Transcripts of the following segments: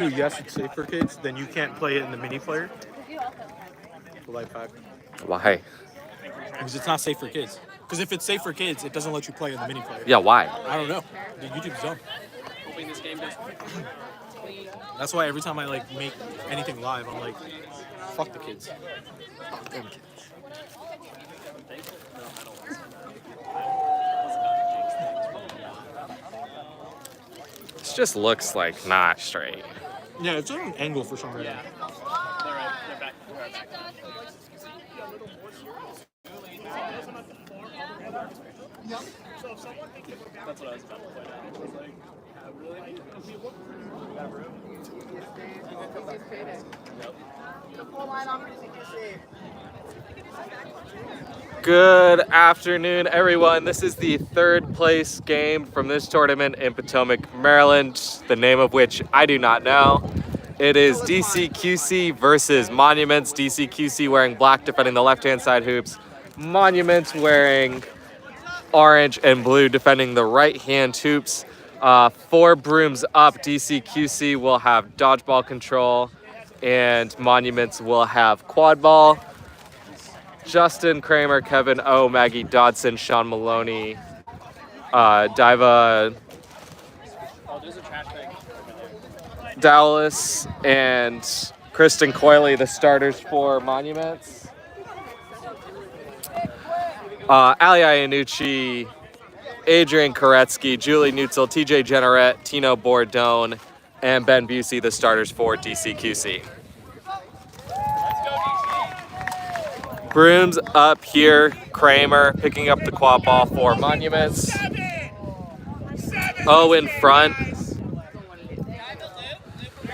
Yes, it's safe for kids. Then you can't play it in the mini player. The life hack. Why? Because it's not safe for kids. Because if it's safe for kids, it doesn't let you play in the mini player. Yeah, why? I don't know. The YouTube's dumb. That's why every time I like make anything live, I'm like, fuck the kids. Fuck them kids. This just looks like not straight. Yeah, it's on an angle for some reason. That's what I was about to point out. I was like, really? Good afternoon, everyone. This is the third place game from this tournament in Potomac, Maryland, the name of which I do not know. It is DCQC versus Monuments. DCQC wearing black, defending the left-hand side hoops. Monuments wearing orange and blue, defending the right-hand hoops. 4 brooms up, DCQC will have dodgeball control, and Monuments will have quad ball. Justin, Kramer, Kevin O, Maggie Dodson, Sean Maloney, Diva Dallas, and Kristen Coyley, the starters for Monuments. Ali Iannucci, Adrian Koretsky, Julie Neutzel, TJ Jenneret, Tino Bordone, and Ben Busey, the starters for DCQC. Brooms up here, Kramer picking up the quad ball for Monuments. O in front.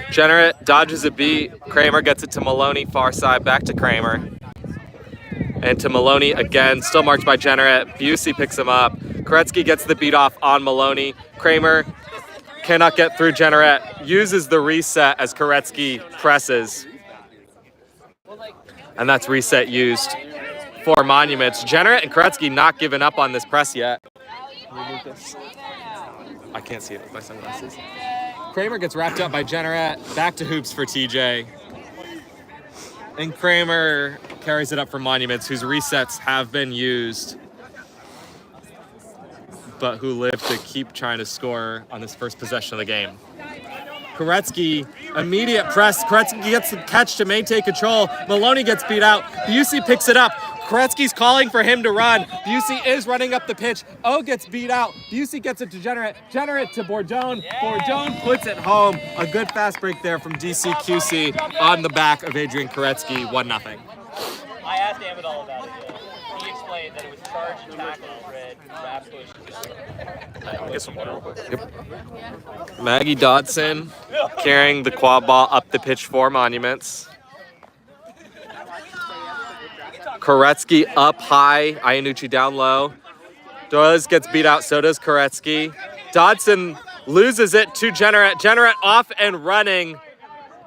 Jenneret dodges a beat. Kramer gets it to Maloney, far side, back to Kramer. And to Maloney again, still marked by Jenneret. Busey picks him up. Koretsky gets the beat off on Maloney. Kramer cannot get through Jenneret, uses the reset as Koretsky presses. And that's reset used for Monuments. Jenneret and Koretsky not giving up on this press yet. I can't see it with my sunglasses. Kramer gets wrapped up by Jenneret. Back to hoops for TJ. And Kramer carries it up for Monuments, whose resets have been used, but who live to keep trying to score on this first possession of the game. Koretsky, immediate press. Koretsky gets the catch to maintain control. Maloney gets beat out. Busey picks it up. Koretsky's calling for him to run. Busey is running up the pitch. O gets beat out. Busey gets it to Jenneret. Jenneret to Bordone. Bordone puts it home. A good fast break there from DCQC on the back of Adrian Koretsky, 1-0. I asked David all about it. He explained that it was charge and tackle red. I'll get some water real quick. Yep. Maggie Dodson carrying the quad ball up the pitch for Monuments. Koretsky up high, Iannucci down low. Doyles gets beat out, so does Koretsky. Dodson loses it to Jenneret. Jenneret off and running,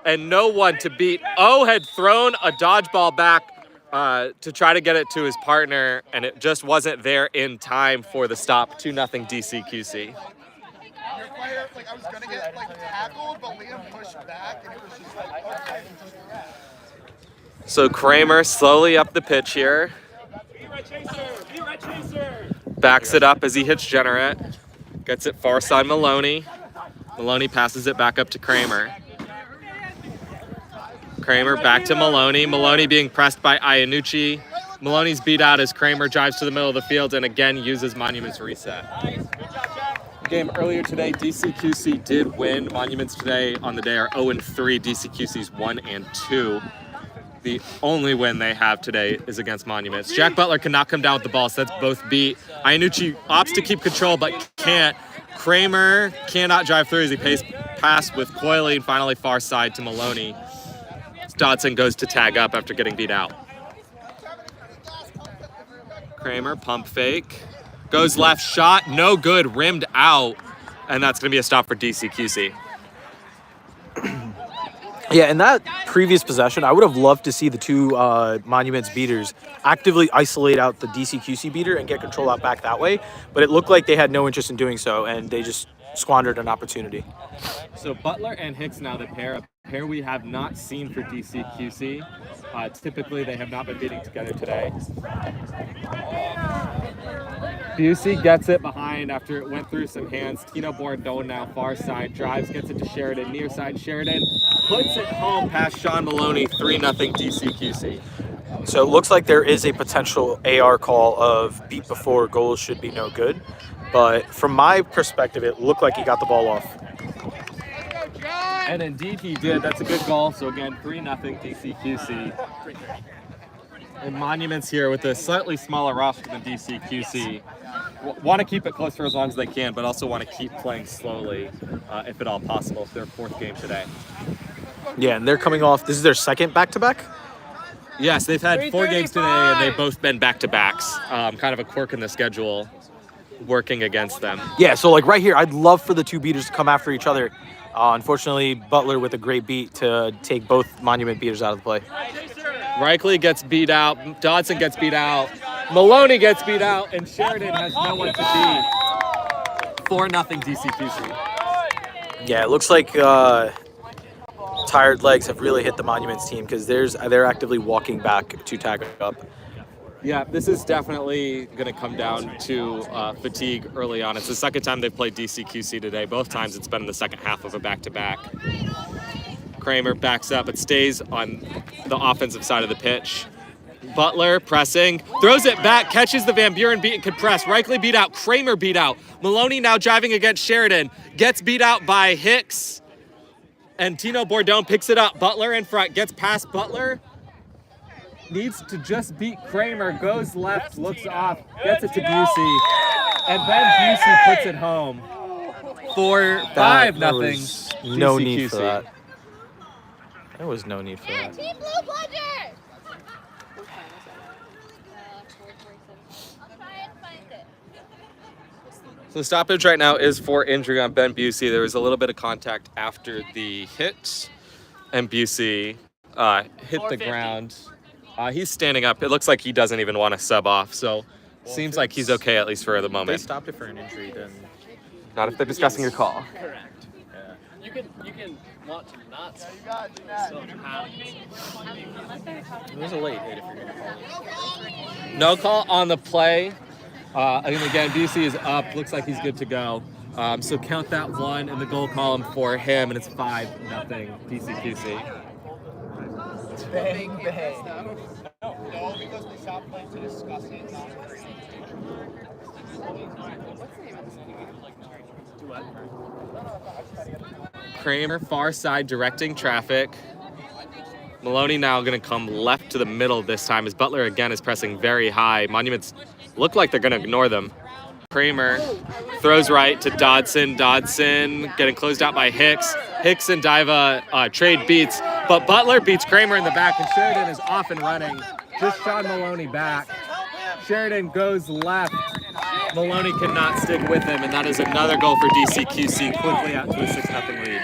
and no one to beat. O had thrown a dodgeball back to try to get it to his partner, and it just wasn't there in time for the stop. 2-0 DCQC. I was gonna get tackled, but Liam pushed back, and it was just okay. So Kramer slowly up the pitch here. Backs it up as he hits Jenneret. Gets it far side Maloney. Maloney passes it back up to Kramer. Kramer back to Maloney. Maloney being pressed by Iannucci. Maloney's beat out as Kramer drives to the middle of the field and again uses Monuments reset. Game earlier today, DCQC did win. Monuments today on the day are 0-3. DCQC's 1-2. The only win they have today is against Monuments. Jack Butler cannot come down with the ball, so that's both beat. Iannucci opts to keep control, but can't. Kramer cannot drive through as he pass with Coyley, and finally far side to Maloney. Dodson goes to tag up after getting beat out. Kramer, pump fake. Goes left shot, no good, rimmed out. And that's going to be a stop for DCQC. Yeah, in that previous possession, I would have loved to see the two Monuments beaters actively isolate out the DCQC beater and get control out back that way. But it looked like they had no interest in doing so, and they just squandered an opportunity. So Butler and Hicks now the pair, a pair we have not seen for DCQC. Typically, they have not been beating together today. Busey gets it behind after it went through some hands. Tino Bordone now far side, drives, gets it to Sheridan, near side Sheridan, puts it home past Sean Maloney, 3-0 DCQC. So it looks like there is a potential AR call of beat before goals should be no good. But from my perspective, it looked like he got the ball off. And indeed he did. That's a good goal. So again, 3-0 DCQC. And Monuments here with a slightly smaller roster than DCQC. Want to keep it close for as long as they can, but also want to keep playing slowly, if at all possible. It's their 4th game today. Yeah, and they're coming off. This is their second back-to-back? Yes, they've had 4 games today, and they've both been back-to-backs. Kind of a quirk in the schedule working against them. Yeah, so like right here, I'd love for the two beaters to come after each other. Unfortunately, Butler with a great beat to take both Monument beaters out of the play. Reichley gets beat out, Dodson gets beat out, Maloney gets beat out, and Sheridan has no one to beat. 4-0 DCQC. Yeah, it looks like tired legs have really hit the Monuments team because they're actively walking back to tag up. Yeah, this is definitely going to come down to fatigue early on. It's the second time they've played DCQC today. Both times it's been in the second half of a back-to-back. Kramer backs up, but stays on the offensive side of the pitch. Butler pressing, throws it back, catches the Van Buren beat and can press. Reichley beat out, Kramer beat out. Maloney now driving against Sheridan, gets beat out by Hicks. And Tino Bordone picks it up. Butler in front, gets past Butler. Needs to just beat Kramer, goes left, looks off, gets it to Busey. And then Busey puts it home for 5-0. No need for that. There was no need for that. Team Blue Bludger! So the stoppage right now is for injury on Ben Busey. There was a little bit of contact after the hit, and Busey hit the ground. He's standing up. It looks like he doesn't even want to sub off, so seems like he's okay at least for the If moment. they stopped it for an injury, then Not if they're discussing your call. Correct. You can want to not. it was a late hit if you're going to call it. No call on the play. And again, Busey is up. Looks like he's good to go. So count that 1 in the goal column for him, and it's 5-0 DCQC. Bang, bang. No, because we stopped playing to discuss it. Kramer far side directing traffic. Maloney now going to come left to the middle this time as Butler again is pressing very high. Monuments look like they're going to ignore them. Kramer throws right to Dodson. Dodson getting closed out by Hicks. Hicks and Diva trade beats, but Butler beats Kramer in the back, and Sheridan is off and running. Just Sean Maloney back. Sheridan goes left. Maloney cannot stick with him, and that is another goal for DCQC, quickly out to a 6-0 lead.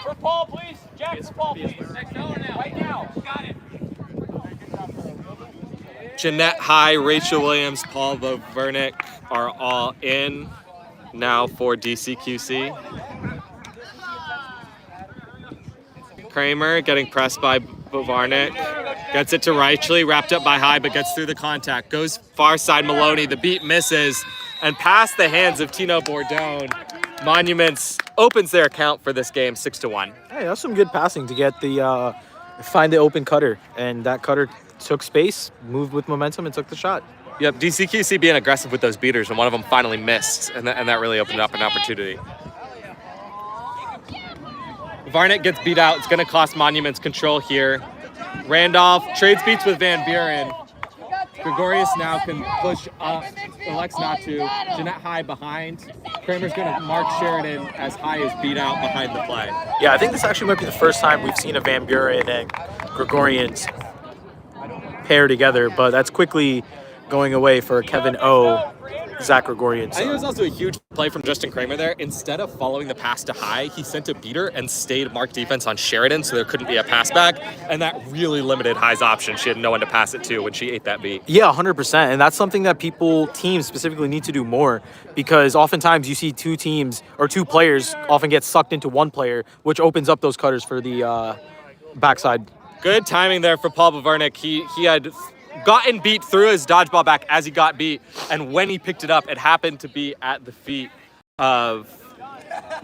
For Paul, please. Jack, for Paul, please. Right now. Got it. Jeanette High, Rachel Williams, Paul Vovernick are all in now for DCQC. Kramer getting pressed by Vovernick. Gets it to Reichley, wrapped up by High, but gets through the contact. Goes far side Maloney, the beat misses, and past the hands of Tino Bordone. Monuments opens their account for this game 6-1. Hey, that's some good passing to get the find the open cutter, and that cutter took space, moved with momentum, and took the shot. Yep, DCQC being aggressive with those beaters, and one of them finally missed, and that really opened up an opportunity. Varnett gets beat out. It's going to cost Monuments control here. Randolph trades beats with Van Buren. Gregorius now can push up, elects not to. Jeanette High behind. Kramer's going to mark Sheridan as High is beat out behind the play. Yeah, I think this actually might be the first time we've seen a Van Buren and Gregorians pair together, but that's quickly going away for Kevin O Zach Gregorian. I think it was also a huge play from Justin Kramer there. Instead of following the pass to High, he sent a beater and stayed mark defense on Sheridan, so there couldn't be a pass back, and that really limited High's options. She had no one to pass it to when she ate that beat. Yeah, 100%. And that's something that teams specifically need to do more, because oftentimes you see two teams or two players often get sucked into one player, which opens up those cutters for the backside. Good timing there for Paul Bavarnik. He had gotten beat, threw his dodgeball back as he got beat, and when he picked it up, it happened to be at the feet of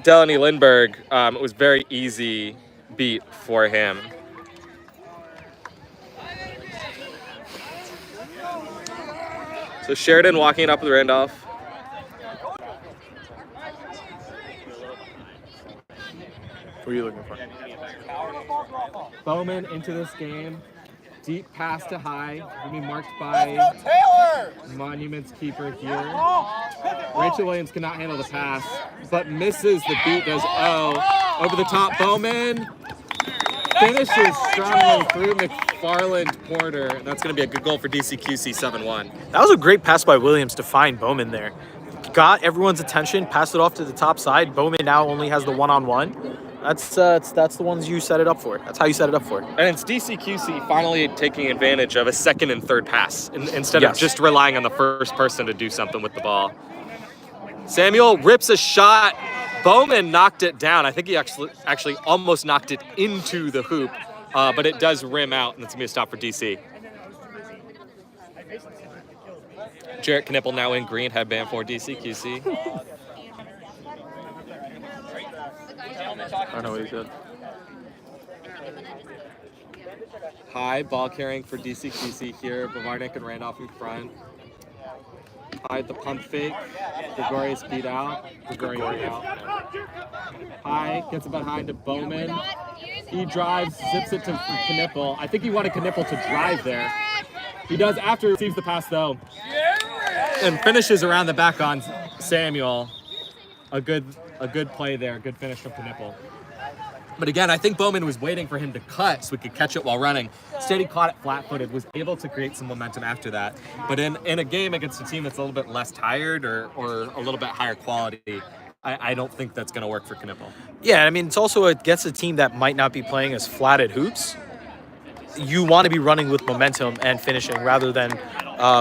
Delaney Lindbergh. It was very easy beat for him. So Sheridan walking it up with Randolph. What are you looking for? Bowman into this game. Deep pass to High. Will be marked by Monument's keeper here. Rachel Williams cannot handle the pass, but misses the beat. Does over the top. Bowman finishes strongly through McFarland Porter, and that's going to be a good goal for DCQC 7-1. That was a great pass by Williams to find Bowman there. Got everyone's attention, passed it off to the top side. Bowman now only has the one-on-one. That's the ones you set it up for. That's how you set it up for. And it's DCQC finally taking advantage of a second and third pass instead of just relying on the first person to do something with the ball. Samuel rips a shot. Bowman knocked it down. I think he actually almost knocked it into the hoop, but it does rim out, and it's going to be a stop for DC. Jarrett Knippel now in green headband for DCQC. I know what he said. High ball carrying for DCQC here. Bavarnik and Randolph in front. High the pump fake. Gregorius beat out. Gregorian beat out. High gets it behind to Bowman. He drives, zips it to Knippel. I think he wanted Knippel to drive there. He does after he receives the pass though. And finishes around the back on Samuel. A good play there, good finish from Knippel. But again, I think Bowman was waiting for him to cut so we could catch it while running. Instead, he caught it flat-footed, was able to create some momentum after that. But in a game against a team that's a little bit less tired or a little bit higher quality, I don't think that's going to work for Knippel. Yeah, I mean, it's also against a team that might not be playing as flatted hoops. You want to be running with momentum and finishing rather than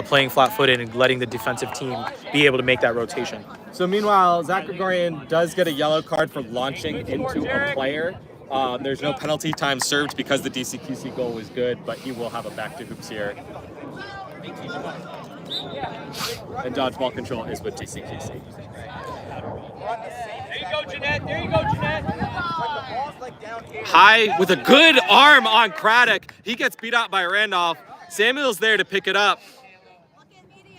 playing flat-footed and letting the defensive team be able to make that rotation. So meanwhile, Zach Gregorian does get a yellow card for launching into a player. There's no penalty time served because the DCQC goal was good, but he will have a back to hoops here. And dodgeball control is with DCQC. There you go, Jeanette. There you go, Jeanette. High with a good arm on Craddock. He gets beat out by Randolph. Samuel's there to pick it up.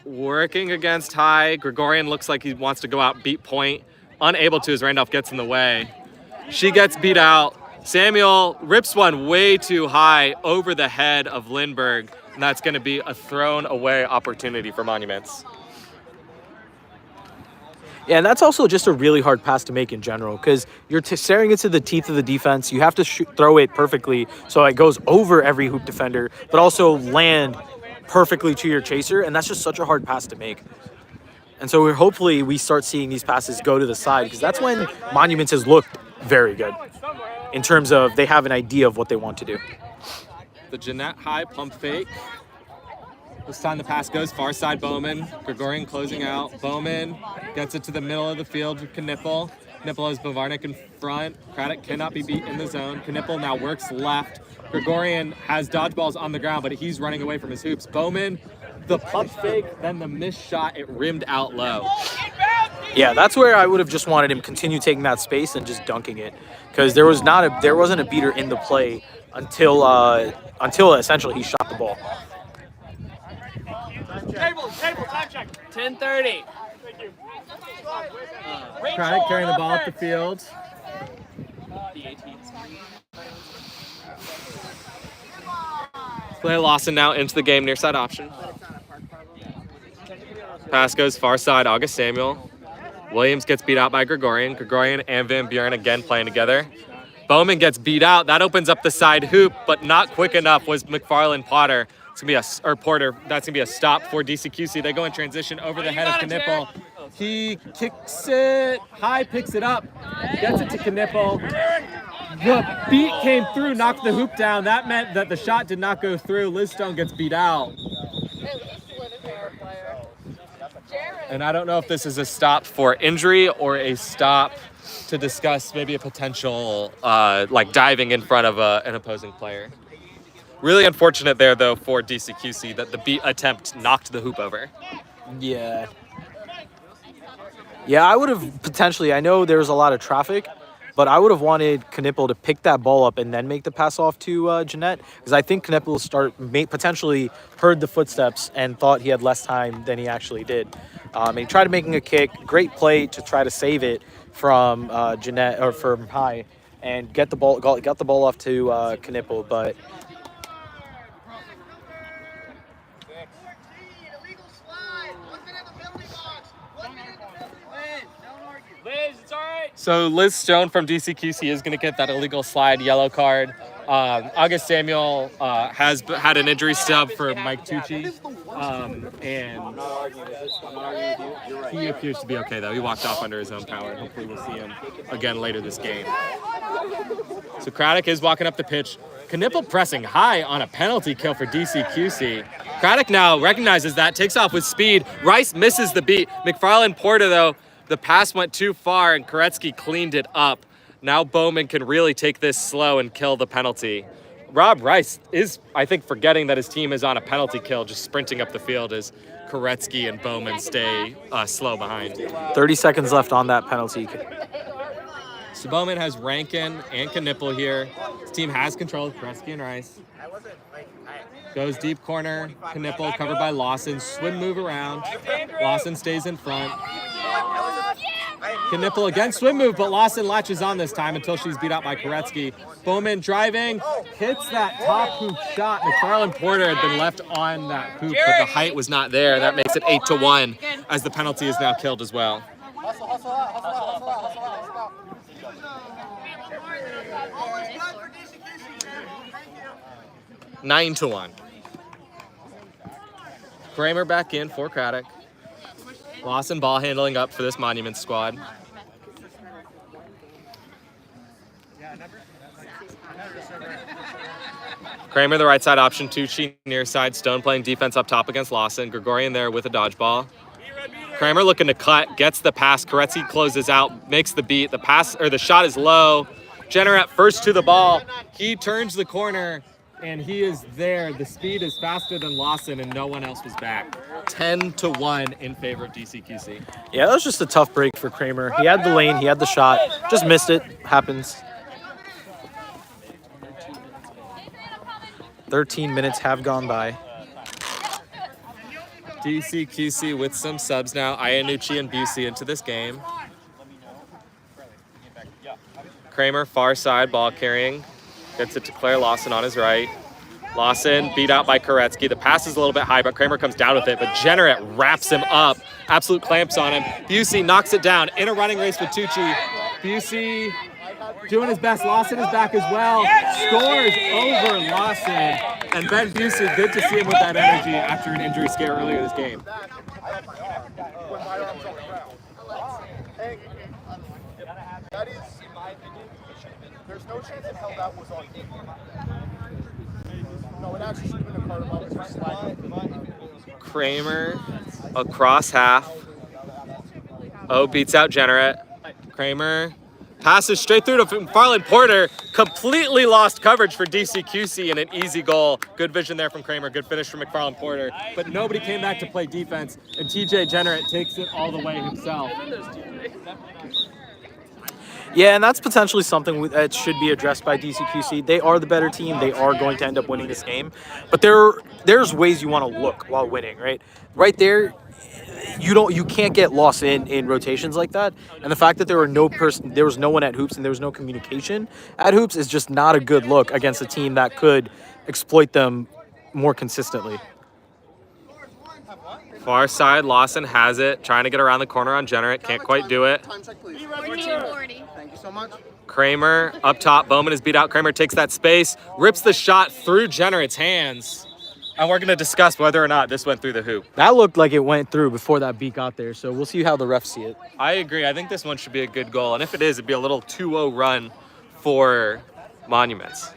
Working against High. Gregorian looks like he wants to go out, beat point. Unable to as Randolph gets in the way. She gets beat out. Samuel rips one way too high over the head of Lindbergh, and that's going to be a thrown away opportunity for Monuments. Yeah, and that's also just a really hard pass to make in general because you're staring into the teeth of the defense. You have to throw it perfectly so it goes over every hoop defender, but also land perfectly to your chaser, and that's just such a hard pass to make. And so hopefully we start seeing these passes go to the side because that's when Monuments has looked very good in terms of they have an idea of what they want to do. The Jeanette High pump fake. This time the pass goes far side Bowman. Gregorian closing out. Bowman gets it to the middle of the field to Knippel. Knippel has Bavarnik in front. Craddock cannot be beat in the zone. Knippel now works left. Gregorian has dodgeballs on the ground, but he's running away from his hoops. Bowman, the pump fake, then the missed shot. It rimmed out low. Yeah, that's where I would have just wanted him continue taking that space and just dunking it, because there wasn't a beater in the play until essentially he shot the ball. Table, time check. 10:30. Craddock carrying the ball up the field. Clay Lawson now into the game, near side option. Pass goes far side, August Samuel. Williams gets beat out by Gregorian. Gregorian and Van Buren again playing together. Bowman gets beat out. That opens up the side hoop, but not quick enough was McFarland Potter. It's gonna be or Porter. That's gonna be a stop for DCQC. They go in transition over the head of Knipple. He kicks it high, picks it up, gets it to Knipple. The beat came through, knocked the hoop down. That meant that the shot did not go through. Liz Stone gets beat out. And I don't know if this is a stop for injury or a stop to discuss maybe a potential like diving in front of an opposing player. Really unfortunate there, though, for DCQC that the beat attempt knocked the hoop over. Yeah. Yeah, I would have potentially, I know there was a lot of traffic, but I would have wanted Knipple to pick that ball up and then make the pass off to Jeanette, because I think Knipple potentially heard the footsteps and thought he had less time than he actually did. He tried making a kick, great play to try to save it from Jeanette, or from High, and got the ball off to Knipple, but Liz, it's all right. So Liz Stone from DCQC is going to get that illegal slide yellow card. August Samuel has had an injury stub for Mike Tucci, and he appears to be okay, though. He walked off under his own power, and hopefully we'll see him again later this game. So Craddock is walking up the pitch. Knipple pressing high on a penalty kill for DCQC. Craddock now recognizes that, takes off with speed. Rice misses the beat. McFarland Porter, though, the pass went too far, and Koretsky cleaned it up. Now Bowman can really take this slow and kill the penalty. Rob Rice is, I think, forgetting that his team is on a penalty kill, just sprinting up the field as Koretsky and Bowman stay slow behind. 30 seconds left on that penalty. So Bowman has Rankin and Knipple here. His team has control of Koretsky and Rice. Goes deep corner, Knipple covered by Lawson. Swim move around. Lawson stays in front. Knipple again, swim move, but Lawson latches on this time until she's beat out by Koretsky. Bowman driving, hits that top hoop shot. McFarland Porter had been left on that hoop, but the height was not there. That makes it 8-1, as the penalty is now killed as well. 9-1. Kramer back in for Craddock. Lawson ball handling up for this Monument squad. Kramer, the right side option, Tucci near side, Stone playing defense up top against Lawson. Gregorian there with a dodgeball. Kramer looking to cut, gets the pass. Koretsky closes out, makes the beat. The pass, or the shot is low. Jennerat first to the ball. He turns the corner, and he is there. The speed is faster than Lawson, and no one else was back. 10-1 in favor of DCQC. Yeah, that was just a tough break for Kramer. He had the lane, he had the shot, just missed it. Happens. 13 minutes have gone by. DCQC with some subs now. Iannucci and Busey into this game. Kramer, far side, ball carrying. Gets it to Claire Lawson on his right. Lawson beat out by Koretsky. The pass is a little bit high, but Kramer comes down with it. But Jennerat wraps him up. Absolute clamps on him. Busey knocks it down in a running race with Tucci. Busey doing his best. Lawson is back as well. Scores over Lawson. And Ben Busey, good to see him with that energy after an injury scare earlier this game. That is, there's no chance in hell that was on him. No, it actually should have been a card about it. Kramer across half. Oh, beats out Jennerat. Kramer passes straight through to McFarland Porter. Completely lost coverage for DCQC and an easy goal. Good vision there from Kramer. Good finish from McFarland Porter. But nobody came back to play defense, and TJ Jennerat takes it all the way himself. Yeah, and that's potentially something that should be addressed by DCQC. They are the better team. They are going to end up winning this game. But there's ways you want to look while winning, right? Right there, you can't get lost in rotations like that. And the fact that there was no one at hoops and there was no communication at hoops is just not a good look against a team that could exploit them more consistently. Far side, Lawson has it. Trying to get around the corner on Jennerat. Can't quite do it. Time check, please. 1440. Thank you so much. Kramer up top. Bowman is beat out. Kramer takes that space. Rips the shot through Jennerat's hands. And we're going to discuss whether or not this went through the hoop. That looked like it went through before that beat got there, so we'll see how the refs see it. I agree. I think this one should be a good goal. And if it is, it'd be a little 2-0 run for Monuments.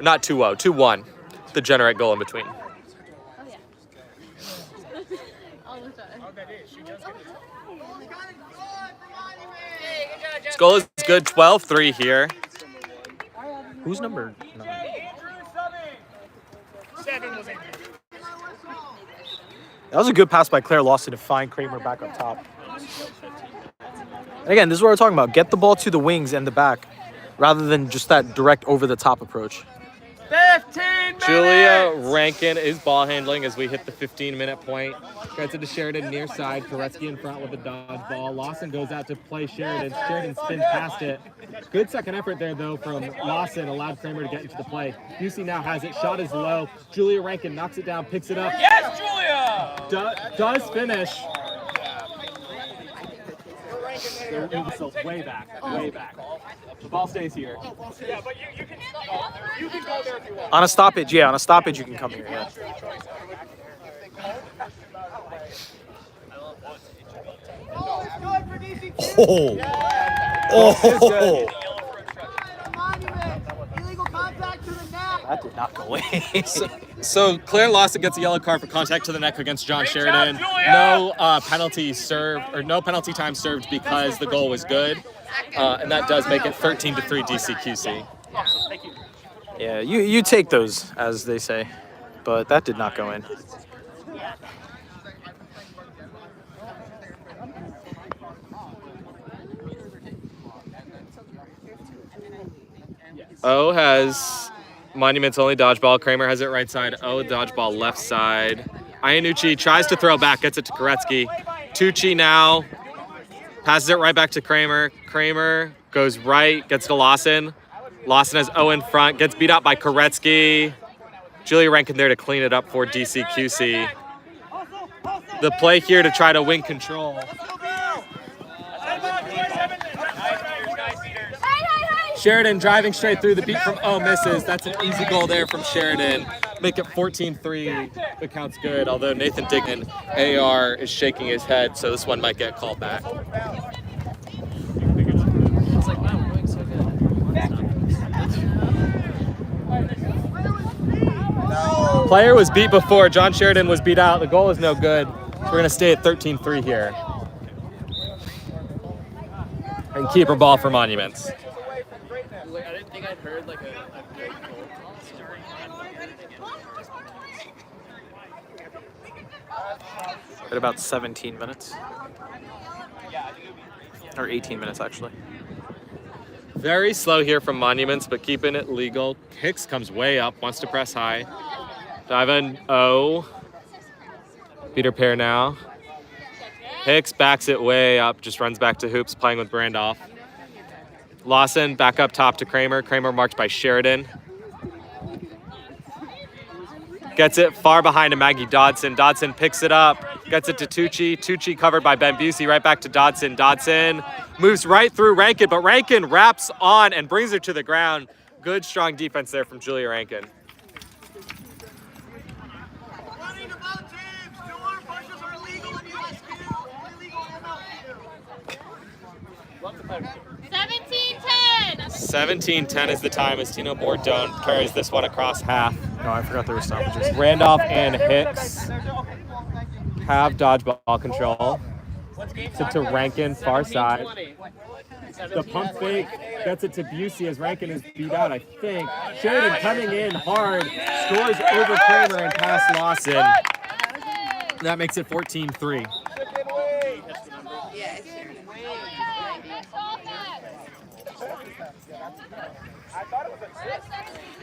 Not 2-0, 2-1. The generate goal in between. This goal is good. 12-3 here. Who's number 9? That was a good pass by Claire Lawson to find Kramer back up top. And again, this is what we're talking about. Get the ball to the wings and the back rather than just that direct over-the-top approach. 15 minutes! Julia Rankin is ball handling as we hit the 15-minute point. Gets it to Sheridan near side. Koretsky in front with the dodge ball. Lawson goes out to play Sheridan. Sheridan spins past it. Good second effort there, though, from Lawson. Allowed Kramer to get into the play. UC now has it. Shot is low. Julia Rankin knocks it down, picks it up. Yes, Julia! Does finish. Way back, way back. The ball stays here. Yeah, but you can go there if you want. On a stoppage, yeah, on a stoppage you can come here, yeah. Oh! Oh! Illegal contact to the neck. That did not go in. So Claire Lawson gets a yellow card for contact to the neck against John Sheridan. No penalty served, or no penalty time served because the goal was good. And that does make it 13-3 DCQC. Yeah, you take those, as they say. But that did not go in. O has Monuments only dodgeball. Kramer has it right side. O dodgeball left side. Iannucci tries to throw back, gets it to Koretsky. Tucci now passes it right back to Kramer. Kramer goes right, gets to Lawson. Lawson has O in front, gets beat out by Koretsky. Julia Rankin there to clean it up for DCQC. The play here to try to win control. Sheridan driving straight through, the beat from O misses. That's an easy goal there from Sheridan. Make it 14-3. The count's good, although Nathan Dignan, AR, is shaking his head, so this one might get called back. Player was beat before. John Sheridan was beat out. The goal is no good. So we're going to stay at 13-3 here. And keeper ball for Monuments. I didn't think I'd heard like a good At about 17 minutes. Or 18 minutes, actually. Very slow here from Monuments, but keeping it legal. Hicks comes way up, wants to press high. Dive in O. Beater pair now. Hicks backs it way up, just runs back to hoops, playing with Brandoff. Lawson back up top to Kramer. Kramer marked by Sheridan. Gets it far behind to Maggie Dodson. Dodson picks it up, gets it to Tucci. Tucci covered by Ben Busey, right back to Dodson. Dodson moves right through Rankin, but Rankin wraps on and brings her to the ground. Good, strong defense there from Julia Rankin. Running to both teams. 2 arm pushes are illegal in USQ. Illegal in MLQ. 17-10. 17-10 is the time as Tino Bordone carries this one across half. No, I forgot there were stoppages. Randolph and Hicks have dodgeball control. Sent to Rankin, far side. The pump fake gets it to Busey as Rankin is beat out, I think. Sheridan coming in hard, scores over Kramer and past Lawson. That makes it 14-3.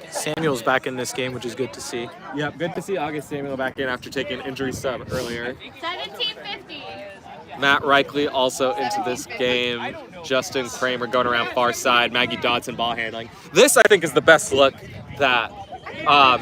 Samuel's back in this game, which is good to see. Yep, good to see August Samuel back in after taking an injury sub earlier. 17-50. Matt Reichley also into this game. Justin Kramer going around far side. Maggie Dodson ball handling. This, I think, is the best look that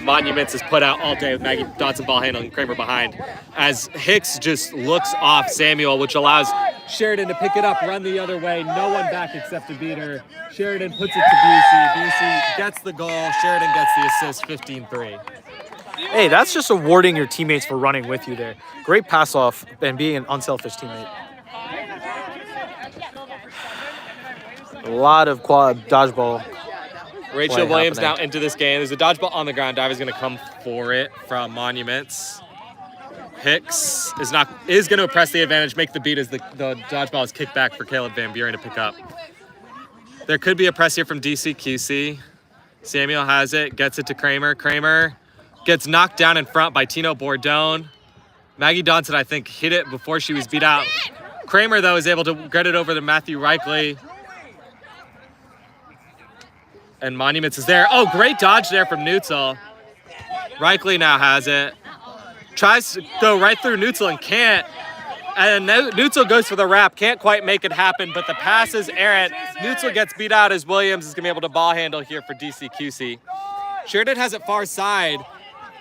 Monuments has put out all day with Maggie Dodson ball handling, Kramer behind. As Hicks just looks off Samuel, which allows Sheridan to pick it up, run the other way. No one back except a beater. Sheridan puts it to Busey. Busey gets the goal. Sheridan gets the assist, 15-3. Hey, that's just awarding your teammates for running with you there. Great pass off and being an unselfish teammate. A lot of quad dodgeball. Rachel play Williams happening. now into this game. There's a dodgeball on the ground. Diver's going to come for it from Monuments. Hicks is going to press the advantage, make the beat as the dodgeball is kicked back for Caleb Van Buren to pick up. There could be a press here from DCQC. Samuel has it, gets it to Kramer. Kramer gets knocked down in front by Tino Bordone. Maggie Dodson, I think, hit it before she was beat out. Kramer, though, is able to get it over to Matthew Reichley. And Monuments is there. Oh, great dodge there from Neutzel. Reichley now has it. Tries to go right through Neutzel and can't. And Neutzel goes for the wrap. Can't quite make it happen, but the pass is errant. Neutzel gets beat out as Williams is going to be able to ball handle here for DCQC. Sheridan has it far side.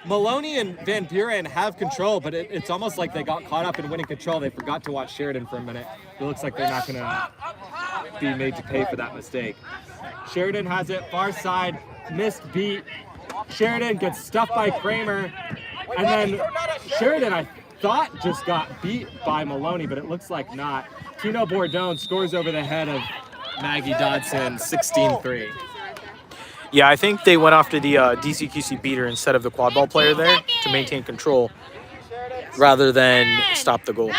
Maloney and Van Buren have control, but it's almost like they got caught up in winning control. They forgot to watch Sheridan for a minute. It looks like they're not going to be made to pay for that mistake. Sheridan has it far side, missed beat. Sheridan gets stuffed by Kramer, and then Sheridan, I thought, just got beat by Maloney, but it looks like not. Tino Bordone scores over the head of Maggie Dodson, 16-3. Yeah, I think they went after the DCQC beater instead of the quad ball player there to maintain control rather than stop the goal. 9,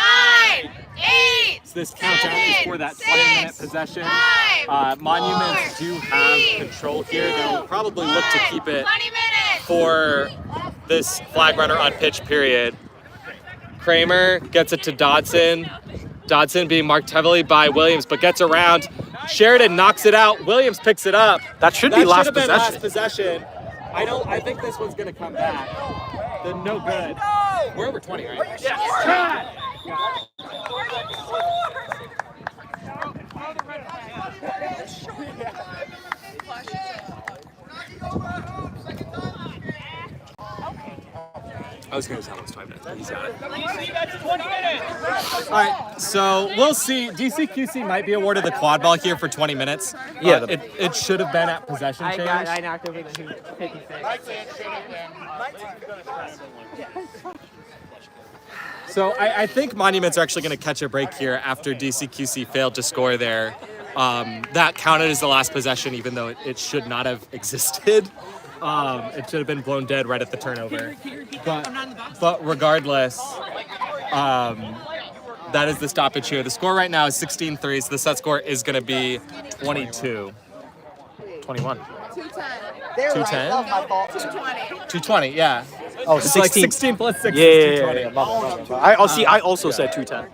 8, So this countdown is for that 20-minute possession. Monuments do have control here. They'll probably look to keep it 20 minutes. for this flag runner on pitch period. Kramer gets it to Dodson. Dodson being marked heavily by Williams, but gets around. Sheridan knocks it out. Williams picks it up. That should be last should have been possession. last possession. I think this one's gonna come back. The no good. We're over 20, right? Yes. I was going to tell him it's 5 minutes, but he's got it. DC, that's 20 minutes. All right, so we'll see. DCQC might be awarded the quad ball here for 20 minutes. Yeah, it should have been at possession change. I knocked over the 56. So I think Monuments are actually going to catch a break here after DCQC failed to score there. That counted as the last possession, even though it should not have existed. It should have been blown dead right at the turnover. But regardless, that is the stoppage here. The score right now is 16-3, so the set score is going to be 22. 21. 210? 220, yeah. Oh, It's 16. like 16 plus 6 Yeah, is yeah, 220. yeah. My bad. I also said 210.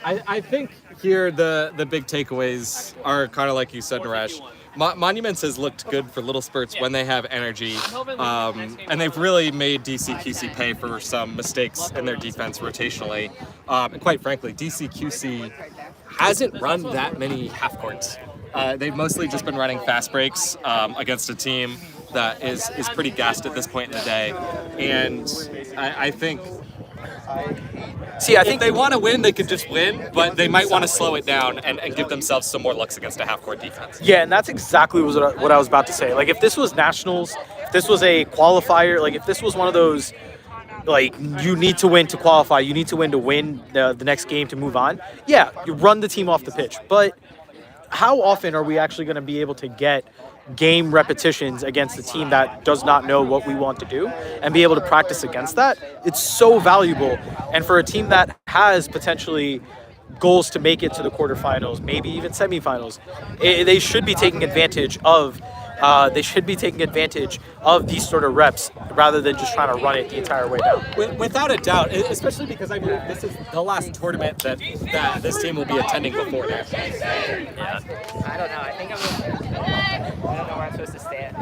I think here the big takeaways are kind of like you said, Naresh. Monuments has looked good for little spurts when they have energy, and they've really made DCQC pay for some mistakes in their defense rotationally. And quite frankly, DCQC hasn't run that many half courts. They've mostly just been running fast breaks against a team that is pretty gassed at this point in the day. And I think if they want to win, they could just win, but they might want to slow it down and give themselves some more looks against a half-court defense. Yeah, and that's exactly what I was about to say. Like, if this was nationals, if this was a qualifier, like if this was one of those, like, you need to win to qualify, you need to win the next game to move on. Yeah, you run the team off the pitch, but how often are we actually going to be able to get game repetitions against a team that does not know what we want to do and be able to practice against that? It's so valuable. And for a team that has potentially goals to make it to the quarterfinals, maybe even semifinals, they should be taking advantage of these sort of reps rather than just trying to run it the entire way down. Without a doubt, especially because I believe this is the last tournament that this team will be attending before that. Yeah. I don't know. I think I don't know where I'm supposed to stand.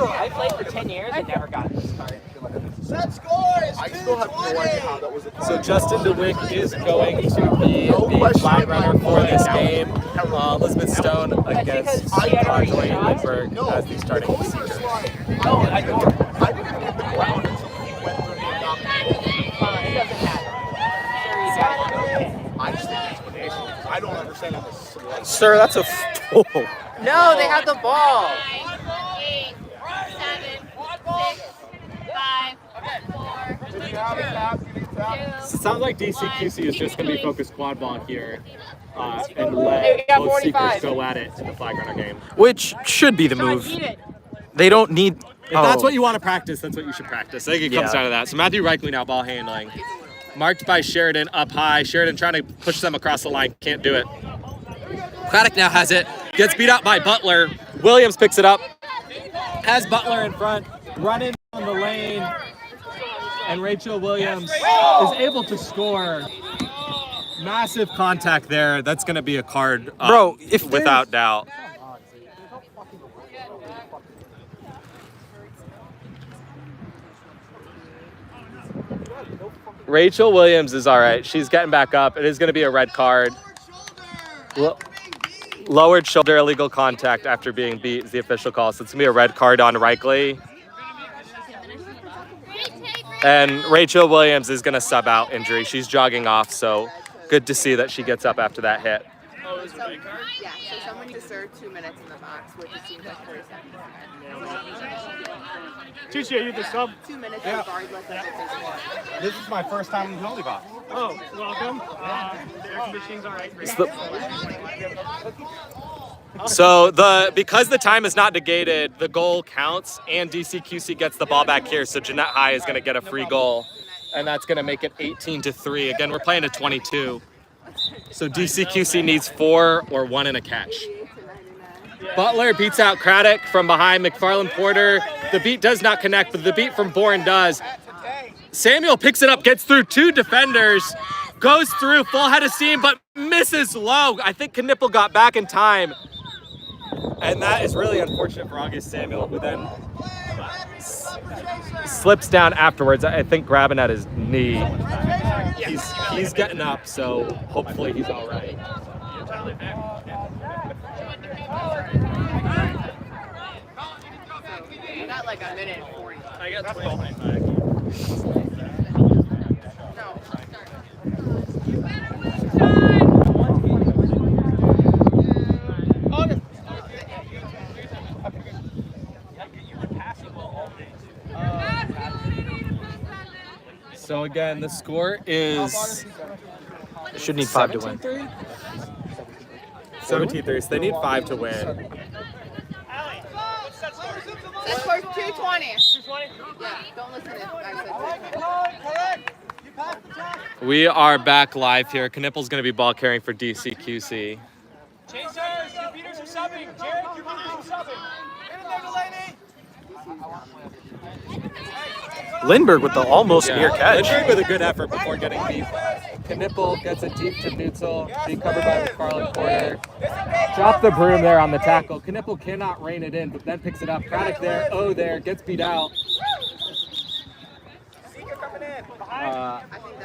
I played for 10 years and never got this far. Set scores! I still have no idea how that was a So Justin DeWick is going to be the flag runner for this game. Elizabeth Stone against Joanne Lindbergh as the starting procedure. I didn't get the ground until he went through the I just think explanation. I don't understand this. Sir, that's a No, they have the ball. 8, 7, 6, 5, 4, 3, 2. It sounds like DCQC is just going to be focused quad ball here and Hey, let we got both 45. seekers go at it in the flag runner game. Which should be the move. They don't need. If that's what you want to practice, that's what you should practice. I think it comes Yeah. down to that. So Matthew Reichly now ball handling. Marked by Sheridan up high. Sheridan trying to push them across the line. Can't do it. Craddock now has it. Gets beat out by Butler. Williams picks it up. Has Butler in front. Running down the lane. And Rachel Williams is able to score. Massive contact there. That's going to be a card, Bro, if there's- without doubt. Rachel Williams is all right. She's getting back up. It is going to be a red card. Lowered shoulder, illegal contact after being beat is the official call. So it's going to be a red card on Reichly. And Rachel Williams is going to sub out injury. She's jogging off, so good to see that she gets up after that hit. Yeah, so someone to serve 2 minutes in the box, which it seems like 40 seconds. Tucci, are you the sub? 2 minutes regardless of if it's This is my first time in the penalty box. Oh, welcome. The air conditioning's all right. So because the time is not negated, the goal counts, and DCQC gets the ball back here. So Jeanette High is going to get a free goal, and that's going to make it 18-3. Again, we're playing at 22. So DCQC needs 4 or 1 and a catch. Butler beats out Craddock from behind McFarland Porter. The beat does not connect, but the beat from Bourne does. Samuel picks it up, gets through 2 defenders, goes through full head of steam, but misses low. I think Knipple got back in time. And that is really unfortunate for August Samuel, who then slips down afterwards, I think grabbing at his knee. He's getting up, so hopefully he's all right. You got like a minute and 40. I got 25. No. So again, the score is Should need 5 to win. 17-3, so they need 5 to win. That score's 220. 220? Yeah, don't listen to I said We are back live here. Knipple's going to be ball carrying for DCQC. Chasers, your beaters are subbing. Jared, your beaters are subbing. Get in there, Delaney. Lindbergh with the almost near catch. Lindbergh with a good effort before getting deep. Knipple gets it deep to neutral, being covered by McFarland Porter. Drop the broom there on the tackle. Knipple cannot rein it in, but then picks it up. Craddock there, there, gets beat out.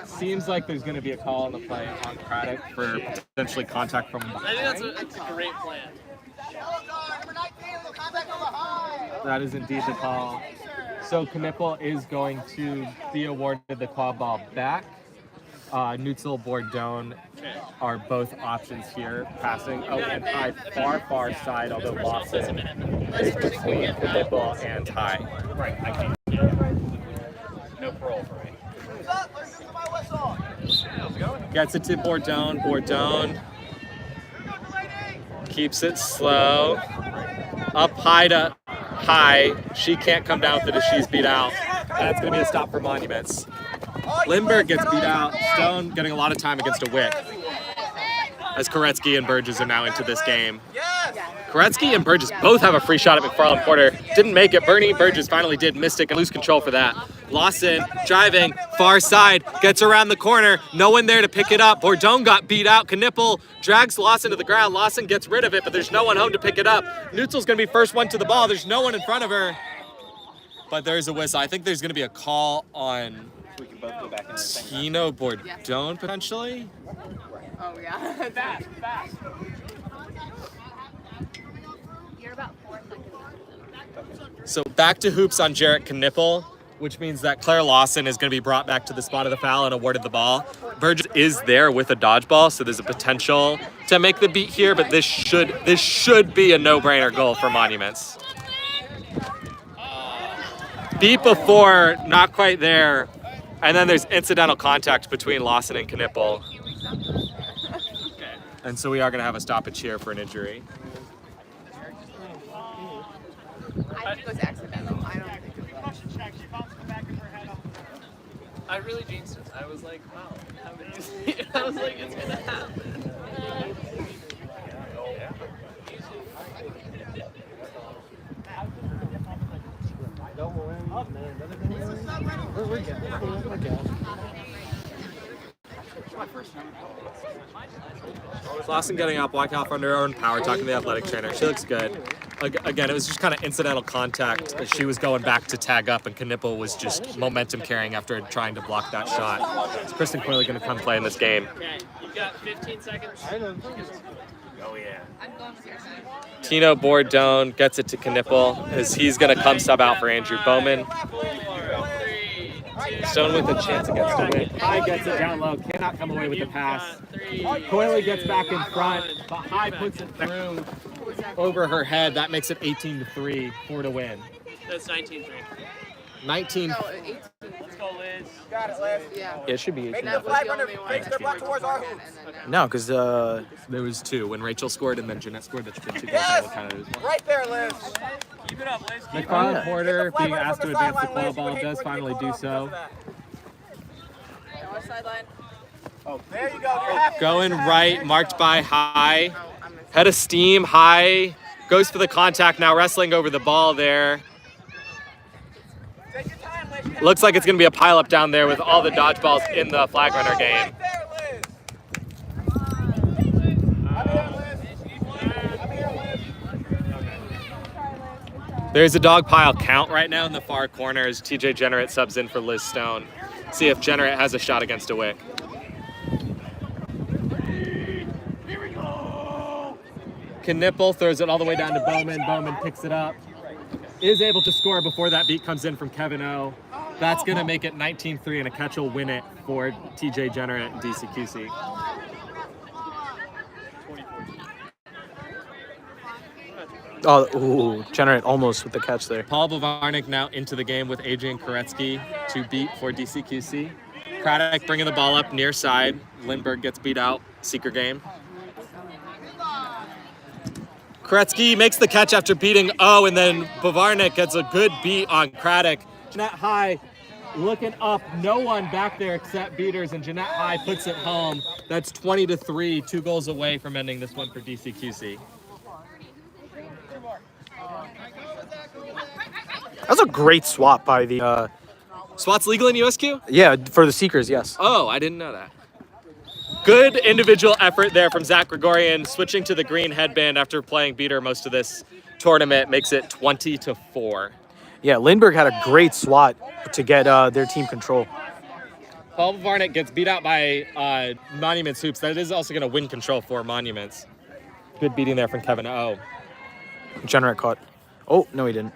Seems like there's going to be a call on the play on Craddock for potentially contact from behind. I think that's a great plan. That is indeed the call. So Knipple is going to be awarded the quad ball back. Neutral, Bourdon are both options here. Passing and High far side, although Lawson is between Knipple and High. Right, I can't. No parole for me. Gets it to Bourdon. Bourdon keeps it slow. Up high to High. She can't come down with it as she's beat out. That's going to be a stop for Monuments. Lindbergh gets beat out. Stone getting a lot of time against a wick. As Koretsky and Burgess are now into this game. Koretsky and Burgess both have a free shot at McFarland Porter. Didn't make it. Bernie Burgess finally did. Mystic and lose control for that. Lawson driving far side, gets around the corner. No one there to pick it up. Bourdon got beat out. Knipple drags Lawson to the ground. Lawson gets rid of it, but there's no one home to pick it up. Neutzel's going to be first one to the ball. There's no one in front of her. But there's a whistle. I think there's going to be a call on Tino Bourdon potentially. Oh, yeah. Back. You're about 4 seconds. So back to hoops on Jarrett Knipple. which means that Claire Lawson is going to be brought back to the spot of the foul and awarded the ball. Burgess is there with a dodgeball, so there's a potential to make the beat here, but this should be a no-brainer goal for Monuments. Beat before, not quite there, and then there's incidental contact between Lawson and Knippel. And so we are going to have a stoppage here for an injury. I think it was accidental. I don't think it was. I really jinxed it. I was like, wow. I was like, it's gonna happen. Lawson getting up, walking off under her own power, talking to the athletic trainer. She looks good. Again, it was just kind of incidental contact. She was going back to tag up, and Knippel was just momentum carrying after trying to block that shot. Is Kristen Coyley going to come play in this game? Okay, you've got 15 seconds. Oh, yeah. Tino Bordone gets it to Knippel as he's going to come sub out for Andrew Bowman. Stone with a chance against the win. High gets it down low, cannot come away with the pass. Coyley gets back in front, but High puts it through Over her head, that makes it 18-3 for to win. That's 19-3. 19. No, 18. Let's go, Liz. Got it, Les. Yeah. Yeah, it should be 18. That was the only one. Fakes, they're brought towards our hoops. And then now. No, because There was two. When Rachel scored and then Jeanette scored, that's been two goals. Yes! That counted as one. Right there, Liz. Keep it up, Liz. Keep it up. McFarland Porter being Flag asked to from the advance the sideline, ball Liz. ball does finally do so. North sideline. Oh, there you go. You're half- Going right, marked by High. Oh, I'm missing. Head of steam, High. Goes for the contact, now wrestling over the ball there. Take your time, Liz. You have Looks like it's going to be a pileup down there with all the dodgeballs in the flag runner game. right there, Liz. I'm here, Liz. I'm here, Liz. There's a dog pile count right now in the far corner as TJ Generate subs in for Liz Stone. See if Generate has a shot against a wick. Knippel throws it all the way down to Bowman. Bowman picks it up. Is able to score before that beat comes in from Kevin O. That's going to make it 19-3 and a catch will win it for TJ Generate and DCQC. Generate almost with the catch there. Paul Bavarnik now into the game with Adrian Koretsky to beat for DCQC. Craddock bringing the ball up near side. Lindbergh gets beat out. Seeker game. Koretsky makes the catch after beating O, and then Bavarnik gets a good beat on Craddock. Jeanette High looking up. No one back there except beaters, and Jeanette High puts it home. That's 20-3, 2 goals away from ending this one for DCQC. That was a great swap by the. SWAT's legal in USQ? Yeah, for the Seekers, yes. Oh, I didn't know that. Good individual effort there from Zach Gregorian, switching to the green headband after playing beater most of this tournament, makes it 20-4. Yeah, Lindbergh had a great swat to get their team control. Paul Varnick gets beat out by Monuments Hoops. That is also going to win control for Monuments. Good beating there from Kevin O. Generate caught. Oh, no, he didn't.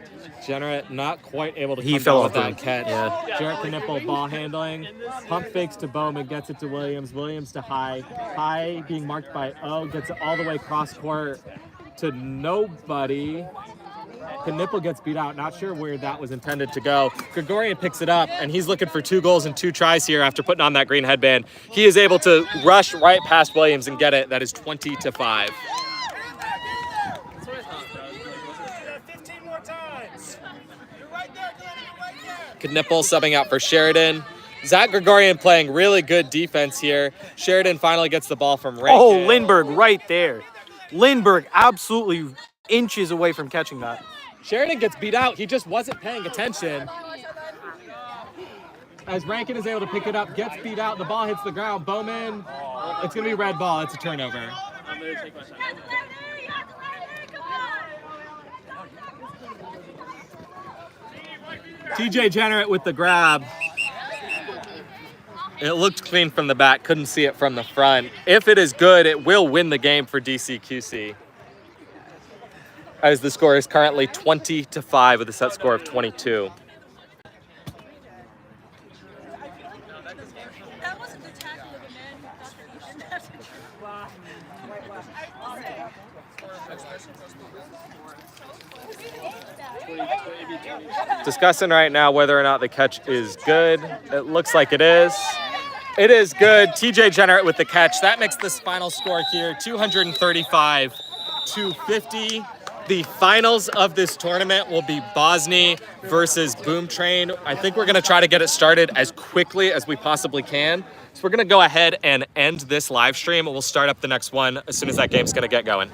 Generate not quite able to He come fell down off with that the- catch. yeah. Jarrett Knippel ball handling. Pump fakes to Bowman, gets it to Williams. Williams to High. High being marked by O, gets it all the way cross court to nobody. Knippel gets beat out. Not sure where that was intended to go. Gregorian picks it up, and he's looking for 2 goals and 2 tries here after putting on that green headband. He is able to rush right past Williams and get it. That is 20-5. 15 more times. You're right there, Glenn. You're right there. Knippel subbing out for Sheridan. Zach Gregorian playing really good defense here. Sheridan finally gets the ball from Rankin. Oh, Lindbergh right there. Lindbergh absolutely inches away from catching that. Sheridan gets beat out. He just wasn't paying attention. As Rankin is able to pick it up, gets beat out. The ball hits the ground. Bowman, it's going to be red ball. It's a turnover. I'm going to take my time. TJ Generate with the grab. It looked clean from the back. Couldn't see it from the front. If it is good, it will win the game for DCQC. As the score is currently 20-5 with a set score of 22. Discussing right now whether or not the catch is good. It looks like it is. It is good. TJ Jenner with the catch. That makes this final score here 235-250. The finals of this tournament will be Bosnia versus Boom Train. I think we're going to try to get it started as quickly as we possibly can. So we're going to go ahead and end this live stream, and we'll start up the next one as soon as that game's going to get going.